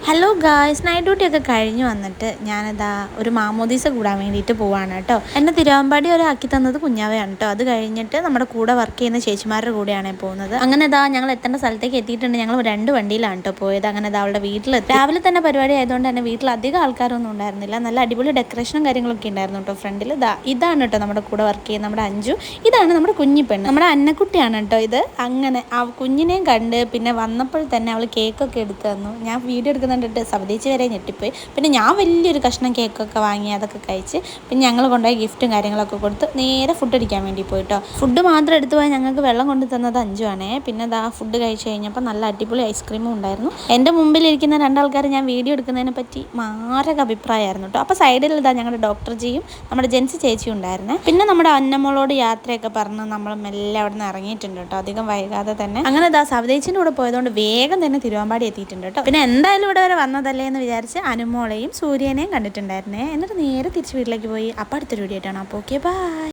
Hello guys, night duty ഒക്കെ കഴിഞ്ഞ് വന്നിട്ട് ഞാനിതാ ഒരു മാമോദീസ കൂടാൻ വേണ്ടിയിട്ട് പോവാണ് കേട്ടോ. എന്നെ തിരുവമ്പാടി വരെ ആക്കി തന്നത് കുഞ്ഞാവയാണ് കേട്ടോ. അത് കഴിഞ്ഞിട്ട് നമ്മുടെ കൂടെ വർക്ക് ചെയ്യുന്ന ചേച്ചിമാരുടെ കൂടെയാണ് പോകുന്നത്. അങ്ങനെ ഇതാ ഞങ്ങൾ എത്തേണ്ട സ്ഥലത്തേക്ക് എത്തിയിട്ടുണ്ട്. ഞങ്ങൾ 2 വണ്ടിയിലാണ് കേട്ടോ പോയത്. അങ്ങനെ ഇതാ അവളുടെ വീട്ടിലെത്തി. രാവിലെ തന്നെ പരിപാടി ആയതുകൊണ്ട് തന്നെ വീട്ടിൽ അധികം ആൾക്കാരൊന്നും ഉണ്ടായിരുന്നില്ല. നല്ല അടിപൊളി ഡെക്കറേഷനും കാര്യങ്ങളൊക്കെ ഉണ്ടായിരുന്നു കേട്ടോ ഫ്രണ്ടിൽ. ഇതാണ് കേട്ടോ നമ്മുടെ കൂടെ വർക്ക് ചെയ്യുന്ന നമ്മുടെ അഞ്ജു. ഇതാണ് നമ്മുടെ കുഞ്ഞിപ്പെണ്ണ്, നമ്മുടെ അന്നക്കുട്ടിയാണ് കേട്ടോ ഇത്. അങ്ങനെ ആ കുഞ്ഞിനെയും കണ്ട് പിന്നെ വന്നപ്പോൾ തന്നെ അവൾ കേക്കൊക്കെ എടുത്തു തന്നു. ഞാൻ വീഡിയോ എടുക്കുന്ന കണ്ടിട്ട് സബദീച്ച് വരെ ഞെട്ടിപ്പോയി. പിന്നെ ഞാൻ വലിയൊരു കഷ്ണം കേക്കൊക്കെ വാങ്ങി അതൊക്കെ കഴിച്ച് പിന്നെ ഞങ്ങൾ കൊണ്ടുപോയി ഗിഫ്റ്റും കാര്യങ്ങളൊക്കെ കൊടുത്ത് നേരെ ഫുഡ് അടിക്കാൻ വേണ്ടി പോയിട്ടോ. ഫുഡ് മാത്രം എടുത്തു പോയാൽ ഞങ്ങൾക്ക് വെള്ളം കൊണ്ടു തന്നത് അഞ്ചുവാണേ. പിന്നെ ഫുഡ് കഴിച്ച് കഴിഞ്ഞപ്പോൾ നല്ല അടിപൊളി ഐസ്ക്രീമും ഉണ്ടായിരുന്നു. എൻ്റെ മുമ്പിലിരിക്കുന്ന 2 ആൾക്കാർ ഞാൻ വീഡിയോ എടുക്കുന്നതിനെ പറ്റി മാരക അഭിപ്രായമായിരുന്നു കേട്ടോ. അപ്പോൾ സൈഡിൽ ഞങ്ങളുടെ ഡോക്ടർ ജിയും നമ്മുടെ ജെൻസി ചേച്ചിയും ഉണ്ടായിരുന്നേ. പിന്നെ നമ്മുടെ അന്നമ്മളോട് യാത്രയൊക്കെ പറഞ്ഞ് നമ്മൾ മെല്ലെ അവിടെ നിന്ന് ഇറങ്ങിയിട്ടുണ്ട് കേട്ടോ, അധികം വൈകാതെ തന്നെ. അങ്ങനെ സബദേച്ചിൻ്റെ കൂടെ പോയതുകൊണ്ട് വേഗം തന്നെ തിരുവമ്പാടി എത്തിയിട്ടുണ്ട് കേട്ടോ. പിന്നെ എന്തായാലും ഇവിടെ വരെ വന്നതല്ലേ എന്ന് വിചാരിച്ച് അനുമോളെയും സൂര്യനെയും കണ്ടിട്ടുണ്ടായിരുന്നേ. എന്നിട്ട് നേരെ തിരിച്ച് വീട്ടിലേക്ക് പോയി. അപ്പോൾ അടുത്തൊരു വീഡിയോ ആയിട്ടാണ്. അപ്പോൾ ഓക്കെ, ബൈ.